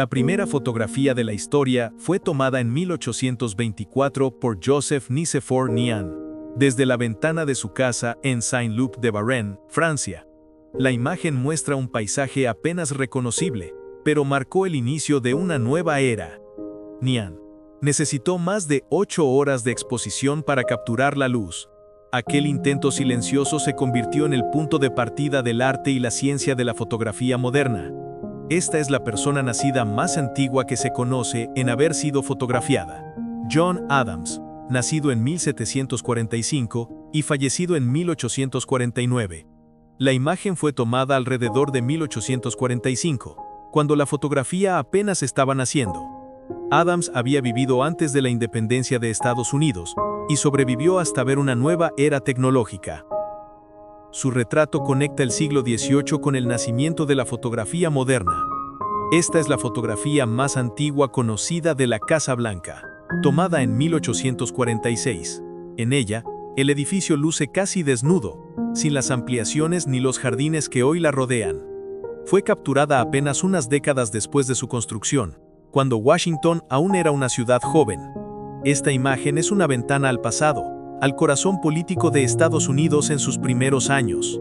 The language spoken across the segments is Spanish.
La primera fotografía de la historia fue tomada en 1824 por Joseph Nicéphore Nian, desde la ventana de su casa en Saint-Loup de Varennes, Francia. La imagen muestra un paisaje apenas reconocible, pero marcó el inicio de una nueva era. Nian necesitó más de 8 horas de exposición para capturar la luz. Aquel intento silencioso se convirtió en el punto de partida del arte y la ciencia de la fotografía moderna. Esta es la persona nacida más antigua que se conoce en haber sido fotografiada. John Adams, nacido en 1745 y fallecido en 1849. La imagen fue tomada alrededor de 1845, cuando la fotografía apenas estaba naciendo. Adams había vivido antes de la independencia de Estados Unidos y sobrevivió hasta ver una nueva era tecnológica. Su retrato conecta el siglo XVIII con el nacimiento de la fotografía moderna. Esta es la fotografía más antigua conocida de la Casa Blanca, tomada en 1846. En ella, el edificio luce casi desnudo, sin las ampliaciones ni los jardines que hoy la rodean. Fue capturada apenas unas décadas después de su construcción, cuando Washington aún era una ciudad joven. Esta imagen es una ventana al pasado, al corazón político de Estados Unidos en sus primeros años.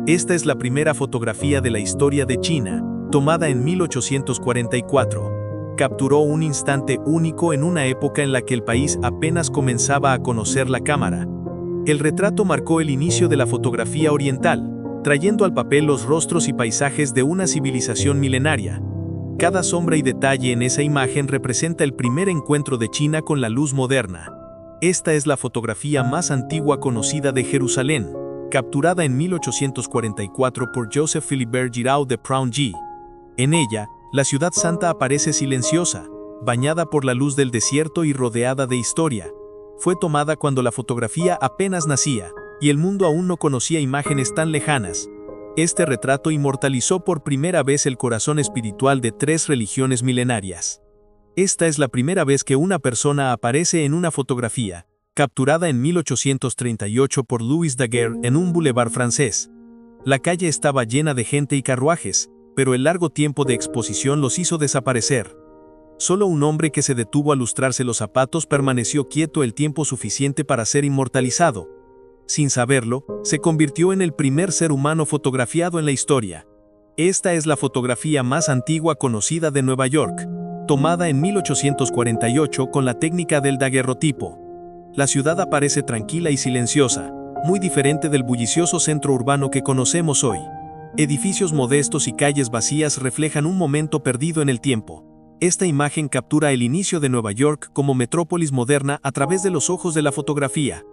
Esta es la primera fotografía de la historia de China, tomada en 1844. Capturó un instante único en una época en la que el país apenas comenzaba a conocer la cámara. El retrato marcó el inicio de la fotografía oriental, trayendo al papel los rostros y paisajes de una civilización milenaria. Cada sombra y detalle en esa imagen representa el primer encuentro de China con la luz moderna. Esta es la fotografía más antigua conocida de Jerusalén, capturada en 1844 por Joseph Philibert Giraud de Prougy. En ella, la ciudad santa aparece silenciosa, bañada por la luz del desierto y rodeada de historia. Fue tomada cuando la fotografía apenas nacía, y el mundo aún no conocía imágenes tan lejanas. Este retrato inmortalizó por primera vez el corazón espiritual de 3 religiones milenarias. Esta es la primera vez que una persona aparece en una fotografía, capturada en 1838 por Louis Daguerre en un boulevard francés. La calle estaba llena de gente y carruajes, pero el largo tiempo de exposición los hizo desaparecer. Solo un hombre que se detuvo a lustrarse los zapatos permaneció quieto el tiempo suficiente para ser inmortalizado. Sin saberlo, se convirtió en el primer ser humano fotografiado en la historia. Esta es la fotografía más antigua conocida de Nueva York, tomada en 1848 con la técnica del daguerrotipo. La ciudad aparece tranquila y silenciosa, muy diferente del bullicioso centro urbano que conocemos hoy. Edificios modestos y calles vacías reflejan un momento perdido en el tiempo. Esta imagen captura el inicio de Nueva York como metrópolis moderna a través de los ojos de la fotografía.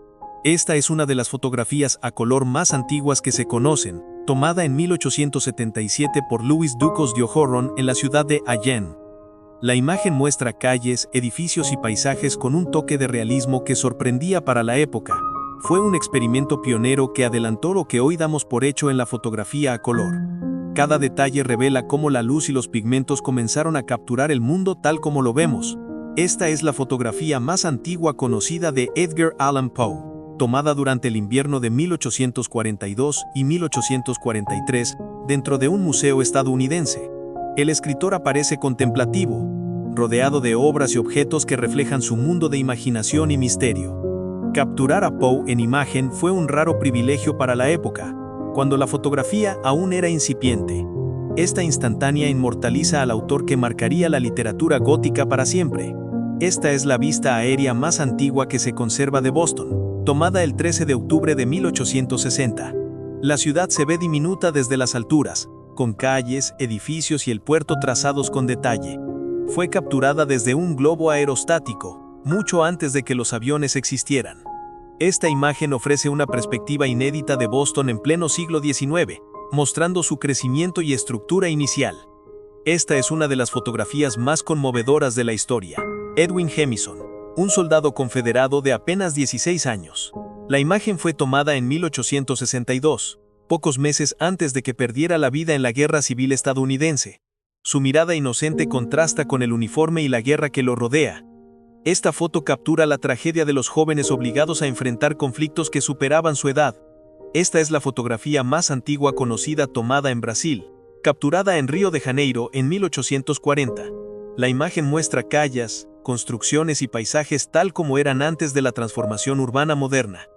Esta es una de las fotografías a color más antiguas que se conocen, tomada en 1877 por Louis Ducos d'Ogeron en la ciudad de Agen. La imagen muestra calles, edificios y paisajes con un toque de realismo que sorprendía para la época. Fue un experimento pionero que adelantó lo que hoy damos por hecho en la fotografía a color. Cada detalle revela cómo la luz y los pigmentos comenzaron a capturar el mundo tal como lo vemos. Esta es la fotografía más antigua conocida de Edgar Allan Poe, tomada durante el invierno de 1842 y 1843, dentro de un museo estadounidense. El escritor aparece contemplativo, rodeado de obras y objetos que reflejan su mundo de imaginación y misterio. Capturar a Poe en imagen fue un raro privilegio para la época, cuando la fotografía aún era incipiente. Esta instantánea inmortaliza al autor que marcaría la literatura gótica para siempre. Esta es la vista aérea más antigua que se conserva de Boston, tomada el 13 de octubre de 1860. La ciudad se ve diminuta desde las alturas, con calles, edificios y el puerto trazados con detalle. Fue capturada desde un globo aerostático, mucho antes de que los aviones existieran. Esta imagen ofrece una perspectiva inédita de Boston en pleno siglo XIX, mostrando su crecimiento y estructura inicial. Esta es una de las fotografías más conmovedoras de la historia. Edwin Jamison, un soldado confederado de apenas 16 años. La imagen fue tomada en 1862. Pocos meses antes de que perdiera la vida en la Guerra Civil estadounidense. Su mirada inocente contrasta con el uniforme y la guerra que lo rodea. Esta foto captura la tragedia de los jóvenes obligados a enfrentar conflictos que superaban su edad. Esta es la fotografía más antigua conocida tomada en Brasil, capturada en Río de Janeiro en 1840. La imagen muestra calles, construcciones y paisajes tal como eran antes de la transformación urbana moderna.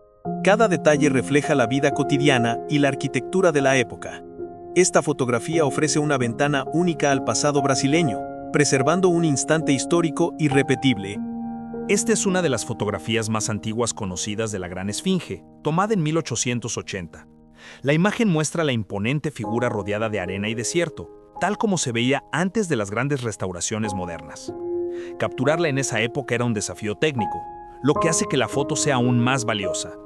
Cada detalle refleja la vida cotidiana y la arquitectura de la época. Esta fotografía ofrece una ventana única al pasado brasileño, preservando un instante histórico irrepetible. Esta es una de las fotografías más antiguas conocidas de la Gran Esfinge, tomada en 1880. La imagen muestra la imponente figura rodeada de arena y desierto, tal como se veía antes de las grandes restauraciones modernas. Capturarla en esa época era un desafío técnico, lo que hace que la foto sea aún más valiosa.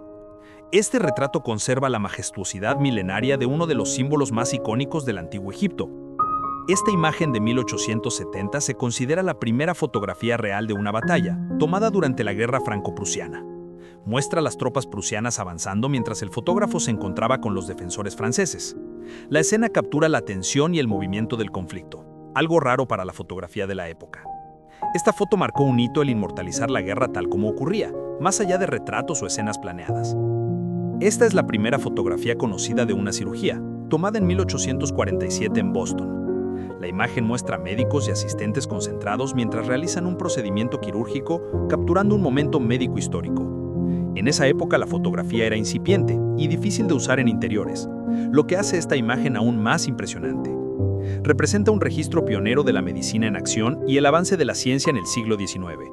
Este retrato conserva la majestuosidad milenaria de uno de los símbolos más icónicos del Antiguo Egipto. Esta imagen de 1870 se considera la primera fotografía real de una batalla, tomada durante la Guerra Franco-Prusiana. Muestra a las tropas prusianas avanzando mientras el fotógrafo se encontraba con los defensores franceses. La escena captura la tensión y el movimiento del conflicto, algo raro para la fotografía de la época. Esta foto marcó un hito al inmortalizar la guerra tal como ocurría, más allá de retratos o escenas planeadas. Esta es la primera fotografía conocida de una cirugía, tomada en 1847 en Boston. La imagen muestra médicos y asistentes concentrados mientras realizan un procedimiento quirúrgico, capturando un momento médico histórico. En esa época la fotografía era incipiente y difícil de usar en interiores, lo que hace esta imagen aún más impresionante. Representa un registro pionero de la medicina en acción y el avance de la ciencia en el siglo XIX.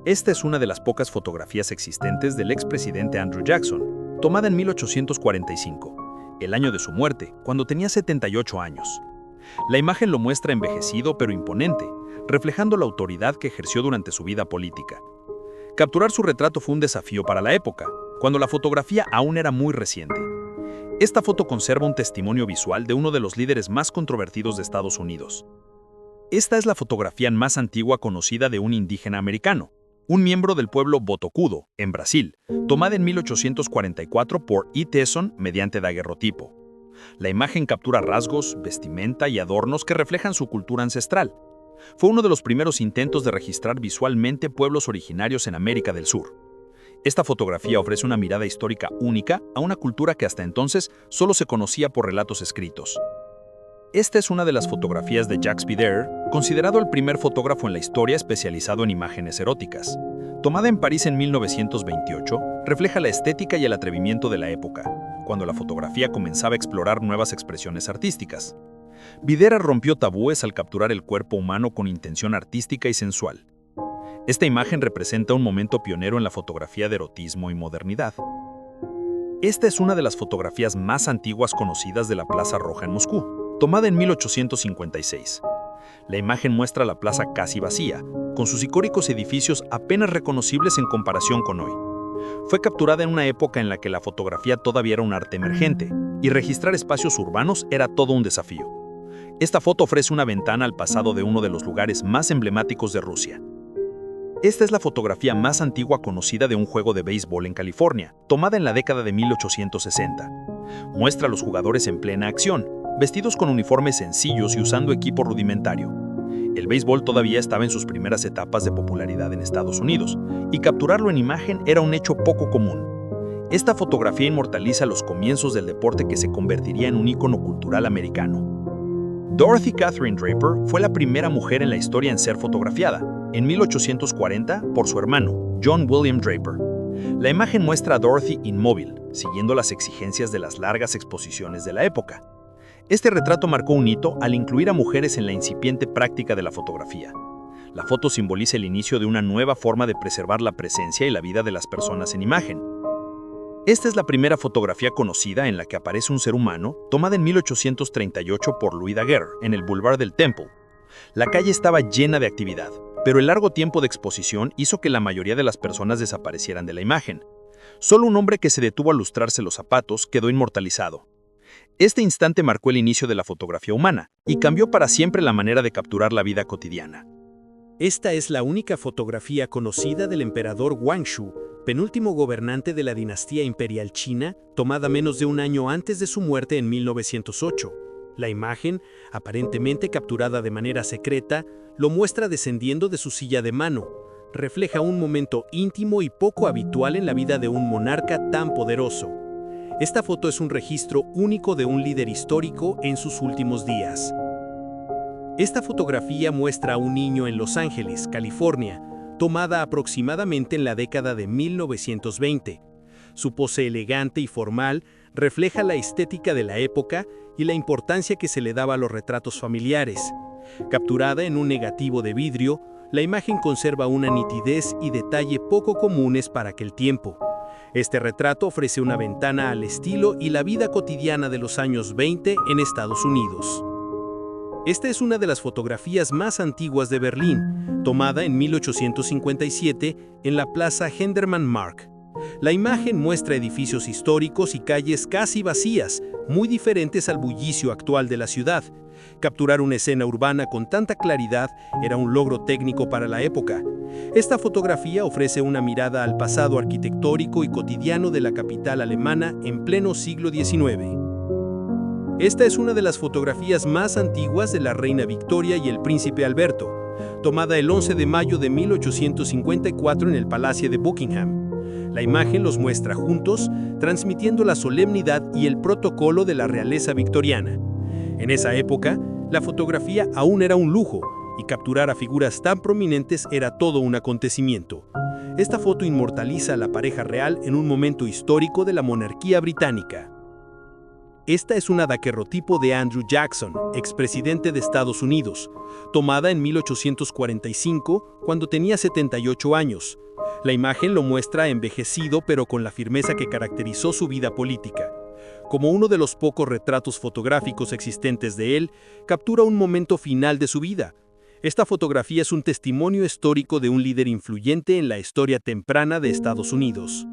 Esta es una de las pocas fotografías existentes del expresidente Andrew Jackson, tomada en 1845, el año de su muerte, cuando tenía 78 años. La imagen lo muestra envejecido pero imponente, reflejando la autoridad que ejerció durante su vida política. Capturar su retrato fue un desafío para la época, cuando la fotografía aún era muy reciente. Esta foto conserva un testimonio visual de uno de los líderes más controvertidos de Estados Unidos. Esta es la fotografía más antigua conocida de un indígena americano, un miembro del pueblo Botocudo, en Brasil, tomada en 1844 por E. Tesson mediante daguerrotipo. La imagen captura rasgos, vestimenta y adornos que reflejan su cultura ancestral. Fue uno de los primeros intentos de registrar visualmente pueblos originarios en América del Sur. Esta fotografía ofrece una mirada histórica única a una cultura que hasta entonces solo se conocía por relatos escritos. Esta es una de las fotografías de Jacques Villers, considerado el primer fotógrafo en la historia especializado en imágenes eróticas. Tomada en París en 1928, refleja la estética y el atrevimiento de la época, cuando la fotografía comenzaba a explorar nuevas expresiones artísticas. Villers rompió tabúes al capturar el cuerpo humano con intención artística y sensual. Esta imagen representa un momento pionero en la fotografía de erotismo y modernidad. Esta es una de las fotografías más antiguas conocidas de la Plaza Roja en Moscú, tomada en 1856. La imagen muestra la plaza casi vacía, con sus icónicos edificios apenas reconocibles en comparación con hoy. Fue capturada en una época en la que la fotografía todavía era un arte emergente, y registrar espacios urbanos era todo un desafío. Esta foto ofrece una ventana al pasado de uno de los lugares más emblemáticos de Rusia. Esta es la fotografía más antigua conocida de un juego de béisbol en California, tomada en la década de 1860. Muestra a los jugadores en plena acción, vestidos con uniformes sencillos y usando equipo rudimentario. El béisbol todavía estaba en sus primeras etapas de popularidad en Estados Unidos, y capturarlo en imagen era un hecho poco común. Esta fotografía inmortaliza los comienzos del deporte que se convertiría en un ícono cultural americano. Dorothy Catherine Draper fue la primera mujer en la historia en ser fotografiada, en 1840 por su hermano, John William Draper. La imagen muestra a Dorothy inmóvil, siguiendo las exigencias de las largas exposiciones de la época. Este retrato marcó un hito al incluir a mujeres en la incipiente práctica de la fotografía. La foto simboliza el inicio de una nueva forma de preservar la presencia y la vida de las personas en imagen. Esta es la primera fotografía conocida en la que aparece un ser humano, tomada en 1838 por Louis Daguerre, en el Boulevard del Temple. La calle estaba llena de actividad, pero el largo tiempo de exposición hizo que la mayoría de las personas desaparecieran de la imagen. Solo un hombre que se detuvo a lustrarse los zapatos quedó inmortalizado. Este instante marcó el inicio de la fotografía humana y cambió para siempre la manera de capturar la vida cotidiana. Esta es la única fotografía conocida del emperador Guangxu, penúltimo gobernante de la dinastía imperial china, tomada menos de un año antes de su muerte en 1908. La imagen, aparentemente capturada de manera secreta, lo muestra descendiendo de su silla de mano. Refleja un momento íntimo y poco habitual en la vida de un monarca tan poderoso. Esta foto es un registro único de un líder histórico en sus últimos días. Esta fotografía muestra a un niño en Los Ángeles, California, tomada aproximadamente en la década de 1920. Su pose elegante y formal refleja la estética de la época y la importancia que se le daba a los retratos familiares. Capturada en un negativo de vidrio, la imagen conserva una nitidez y detalle poco comunes para aquel tiempo. Este retrato ofrece una ventana al estilo y la vida cotidiana de los años 20 en Estados Unidos. Esta es una de las fotografías más antiguas de Berlín, tomada en 1857 en la Plaza Hindermann-Mark. La imagen muestra edificios históricos y calles casi vacías, muy diferentes al bullicio actual de la ciudad. Capturar una escena urbana con tanta claridad era un logro técnico para la época. Esta fotografía ofrece una mirada al pasado arquitectónico y cotidiano de la capital alemana en pleno siglo XIX. Esta es una de las fotografías más antiguas de la reina Victoria y el príncipe Alberto, tomada el 11 de mayo de 1854 en el Palacio de Buckingham. La imagen los muestra juntos, transmitiendo la solemnidad y el protocolo de la realeza victoriana. En esa época, la fotografía aún era un lujo, y capturar a figuras tan prominentes era todo un acontecimiento. Esta foto inmortaliza a la pareja real en un momento histórico de la monarquía británica. Esta es una daguerrotipo de Andrew Jackson, expresidente de Estados Unidos, tomada en 1845 cuando tenía 78 años. La imagen lo muestra envejecido pero con la firmeza que caracterizó su vida política. Como uno de los pocos retratos fotográficos existentes de él, captura un momento final de su vida. Esta fotografía es un testimonio histórico de un líder influyente en la historia temprana de Estados Unidos.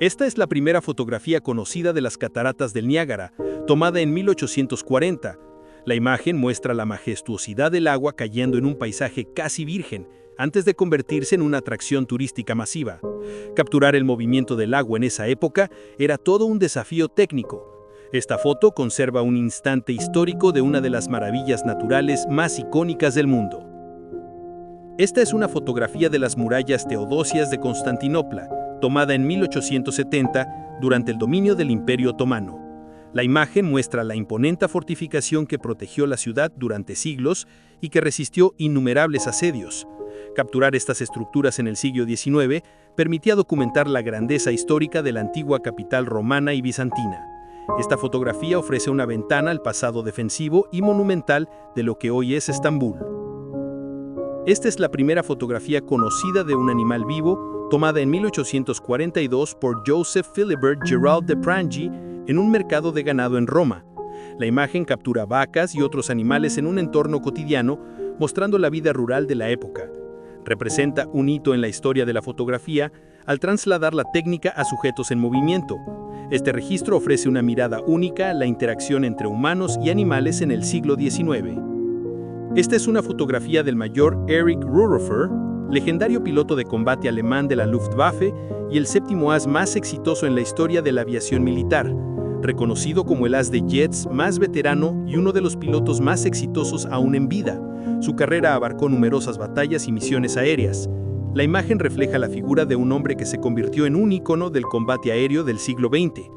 Esta es la primera fotografía conocida de las cataratas del Niágara, tomada en 1840. La imagen muestra la majestuosidad del agua cayendo en un paisaje casi virgen, antes de convertirse en una atracción turística masiva. Capturar el movimiento del agua en esa época era todo un desafío técnico. Esta foto conserva un instante histórico de una de las maravillas naturales más icónicas del mundo. Esta es una fotografía de las murallas teodosias de Constantinopla, tomada en 1870 durante el dominio del Imperio Otomano. La imagen muestra la imponente fortificación que protegió la ciudad durante siglos y que resistió innumerables asedios. Capturar estas estructuras en el siglo XIX permitía documentar la grandeza histórica de la antigua capital romana y bizantina. Esta fotografía ofrece una ventana al pasado defensivo y monumental de lo que hoy es Estambul. Esta es la primera fotografía conocida de un animal vivo, tomada en 1842 por Joseph Philibert Gérald de Prangy en un mercado de ganado en Roma. La imagen captura vacas y otros animales en un entorno cotidiano, mostrando la vida rural de la época. Representa un hito en la historia de la fotografía al trasladar la técnica a sujetos en movimiento. Este registro ofrece una mirada única a la interacción entre humanos y animales en el siglo XIX. Esta es una fotografía del mayor Erich Rürufer, legendario piloto de combate alemán de la Luftwaffe y el séptimo as más exitoso en la historia de la aviación militar, reconocido como el as de jets más veterano y uno de los pilotos más exitosos aún en vida. Su carrera abarcó numerosas batallas y misiones aéreas. La imagen refleja la figura de un hombre que se convirtió en un ícono del combate aéreo del siglo XX.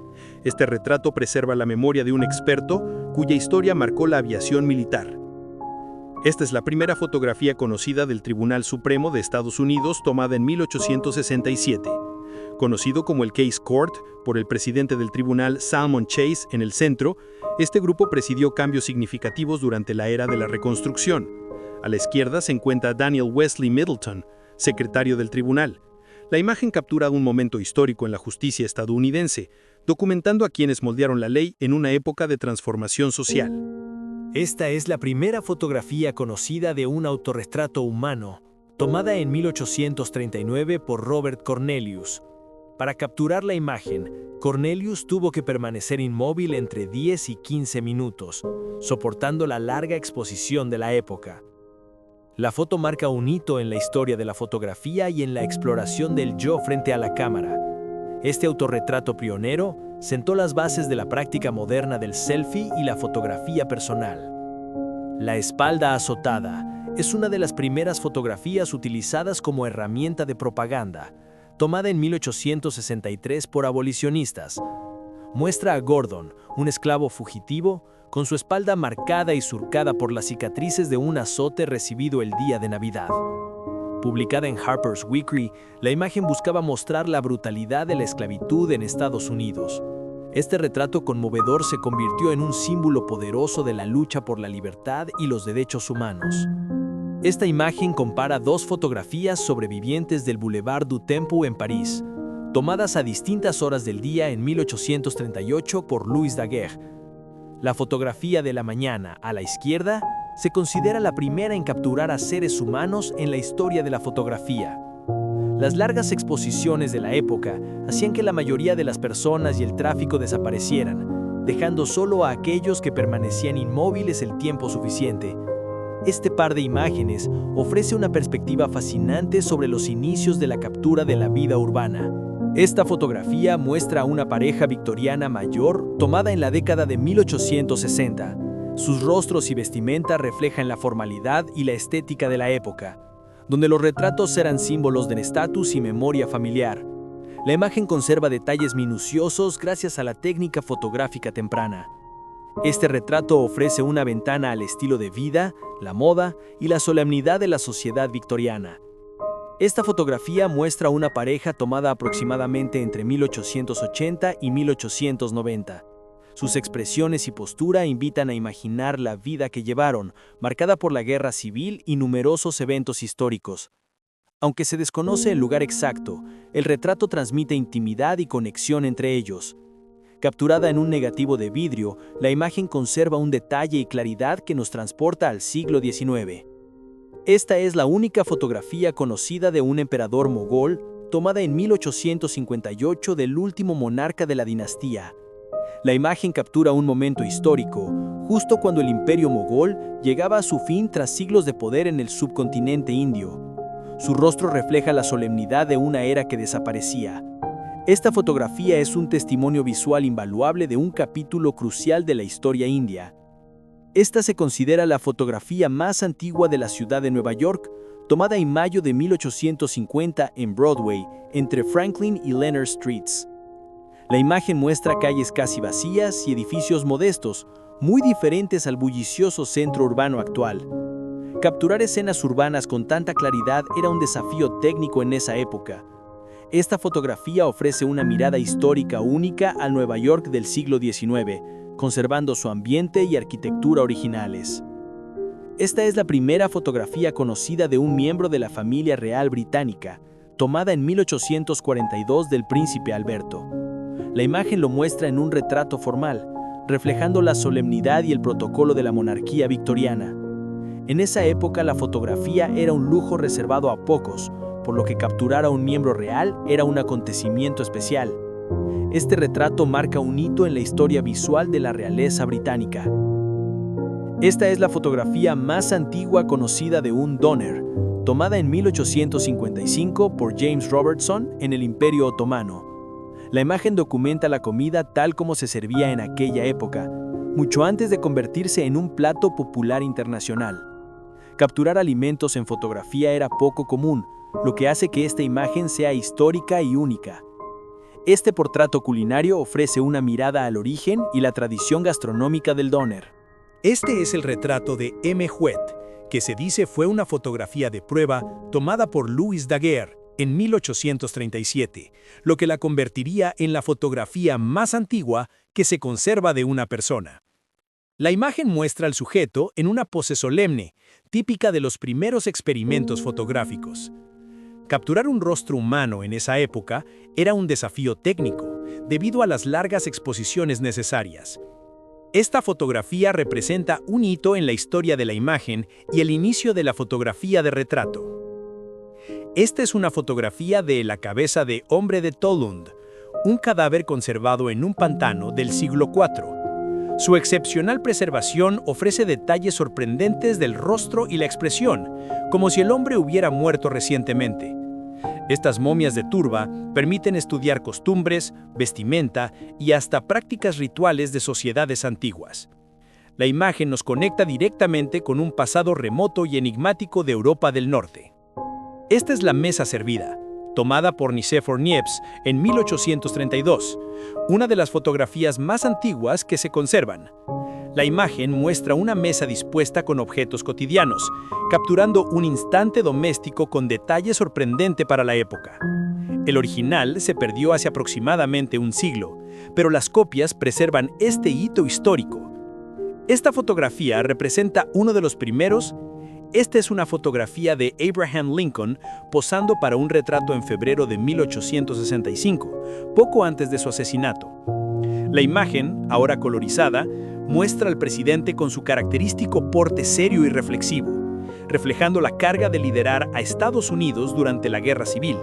Este retrato preserva la memoria de un experto cuya historia marcó la aviación militar. Esta es la primera fotografía conocida del Tribunal Supremo de Estados Unidos, tomada en 1867. Conocido como el Case Court por el presidente del tribunal Salmon Chase en el centro, este grupo presidió cambios significativos durante la era de la Reconstrucción. A la izquierda se encuentra Daniel Wesley Middleton, secretario del tribunal. La imagen captura un momento histórico en la justicia estadounidense, documentando a quienes moldearon la ley en una época de transformación social. Esta es la primera fotografía conocida de un autorretrato humano, tomada en 1839 por Robert Cornelius. Para capturar la imagen, Cornelius tuvo que permanecer inmóvil entre 10 y 15 minutos, soportando la larga exposición de la época. La foto marca un hito en la historia de la fotografía y en la exploración del yo frente a la cámara. Este autorretrato pionero sentó las bases de la práctica moderna del selfie y la fotografía personal. La espalda azotada es una de las primeras fotografías utilizadas como herramienta de propaganda, tomada en 1863 por abolicionistas. Muestra a Gordon, un esclavo fugitivo, con su espalda marcada y surcada por las cicatrices de un azote recibido el día de Navidad. Publicada en Harper's Weekly, la imagen buscaba mostrar la brutalidad de la esclavitud en Estados Unidos. Este retrato conmovedor se convirtió en un símbolo poderoso de la lucha por la libertad y los derechos humanos. Esta imagen compara dos fotografías sobrevivientes del Boulevard du Temple en París, tomadas a distintas horas del día en 1838 por Louis Daguerre. La fotografía de la mañana, a la izquierda, se considera la primera en capturar a seres humanos en la historia de la fotografía. Las largas exposiciones de la época hacían que la mayoría de las personas y el tráfico desaparecieran, dejando solo a aquellos que permanecían inmóviles el tiempo suficiente. Este par de imágenes ofrece una perspectiva fascinante sobre los inicios de la captura de la vida urbana. Esta fotografía muestra a una pareja victoriana mayor tomada en la década de 1860. Sus rostros y vestimenta reflejan la formalidad y la estética de la época, donde los retratos eran símbolos del estatus y memoria familiar. La imagen conserva detalles minuciosos gracias a la técnica fotográfica temprana. Este retrato ofrece una ventana al estilo de vida, la moda y la solemnidad de la sociedad victoriana. Esta fotografía muestra a una pareja tomada aproximadamente entre 1880 y 1890. Sus expresiones y postura invitan a imaginar la vida que llevaron, marcada por la guerra civil y numerosos eventos históricos. Aunque se desconoce el lugar exacto, el retrato transmite intimidad y conexión entre ellos. Capturada en un negativo de vidrio, la imagen conserva un detalle y claridad que nos transporta al siglo XIX. Esta es la única fotografía conocida de un emperador mogol, tomada en 1858 del último monarca de la dinastía. La imagen captura un momento histórico, justo cuando el imperio mogol llegaba a su fin tras siglos de poder en el subcontinente indio. Su rostro refleja la solemnidad de una era que desaparecía. Esta fotografía es un testimonio visual invaluable de un capítulo crucial de la historia india. Esta se considera la fotografía más antigua de la ciudad de Nueva York, tomada en mayo de 1850 en Broadway, entre Franklin y Leonard Streets. La imagen muestra calles casi vacías y edificios modestos, muy diferentes al bullicioso centro urbano actual. Capturar escenas urbanas con tanta claridad era un desafío técnico en esa época. Esta fotografía ofrece una mirada histórica única al Nueva York del siglo XIX, conservando su ambiente y arquitectura originales. Esta es la primera fotografía conocida de un miembro de la familia real británica, tomada en 1842 del príncipe Alberto. La imagen lo muestra en un retrato formal, reflejando la solemnidad y el protocolo de la monarquía victoriana. En esa época la fotografía era un lujo reservado a pocos, por lo que capturar a un miembro real era un acontecimiento especial. Este retrato marca un hito en la historia visual de la realeza británica. Esta es la fotografía más antigua conocida de un doner, tomada en 1855 por James Robertson en el Imperio Otomano. La imagen documenta la comida tal como se servía en aquella época, mucho antes de convertirse en un plato popular internacional. Capturar alimentos en fotografía era poco común, lo que hace que esta imagen sea histórica y única. Este portrato culinario ofrece una mirada al origen y la tradición gastronómica del doner. Este es el retrato de M. Huet, que se dice fue una fotografía de prueba tomada por Louis Daguerre en 1837, lo que la convertiría en la fotografía más antigua que se conserva de una persona. La imagen muestra al sujeto en una pose solemne, típica de los primeros experimentos fotográficos. Capturar un rostro humano en esa época era un desafío técnico, debido a las largas exposiciones necesarias. Esta fotografía representa un hito en la historia de la imagen y el inicio de la fotografía de retrato. Esta es una fotografía de la cabeza de Hombre de Tollund, un cadáver conservado en un pantano del siglo IV. Su excepcional preservación ofrece detalles sorprendentes del rostro y la expresión, como si el hombre hubiera muerto recientemente. Estas momias de turba permiten estudiar costumbres, vestimenta y hasta prácticas rituales de sociedades antiguas. La imagen nos conecta directamente con un pasado remoto y enigmático de Europa del Norte. Esta es la mesa servida, tomada por Nicéphore Niepce en 1832, una de las fotografías más antiguas que se conservan. La imagen muestra una mesa dispuesta con objetos cotidianos, capturando un instante doméstico con detalle sorprendente para la época. El original se perdió hace aproximadamente un siglo, pero las copias preservan este hito histórico. Esta fotografía representa uno de los primeros. Esta es una fotografía de Abraham Lincoln posando para un retrato en febrero de 1865, poco antes de su asesinato. La imagen, ahora colorizada, muestra al presidente con su característico porte serio y reflexivo, reflejando la carga de liderar a Estados Unidos durante la Guerra Civil.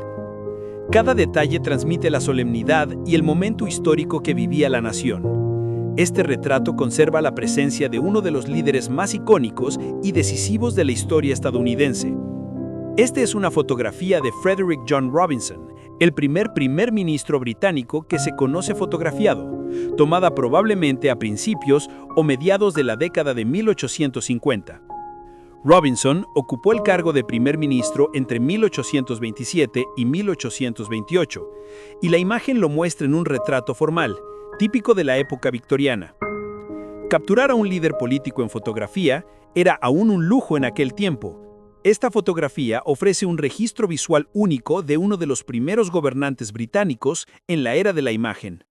Cada detalle transmite la solemnidad y el momento histórico que vivía la nación. Este retrato conserva la presencia de uno de los líderes más icónicos y decisivos de la historia estadounidense. Esta es una fotografía de Frederick John Robinson, el primer ministro británico que se conoce fotografiado, tomada probablemente a principios o mediados de la década de 1850. Robinson ocupó el cargo de primer ministro entre 1827 y 1828, y la imagen lo muestra en un retrato formal, típico de la época victoriana. Capturar a un líder político en fotografía era aún un lujo en aquel tiempo. Esta fotografía ofrece un registro visual único de uno de los primeros gobernantes británicos en la era de la imagen.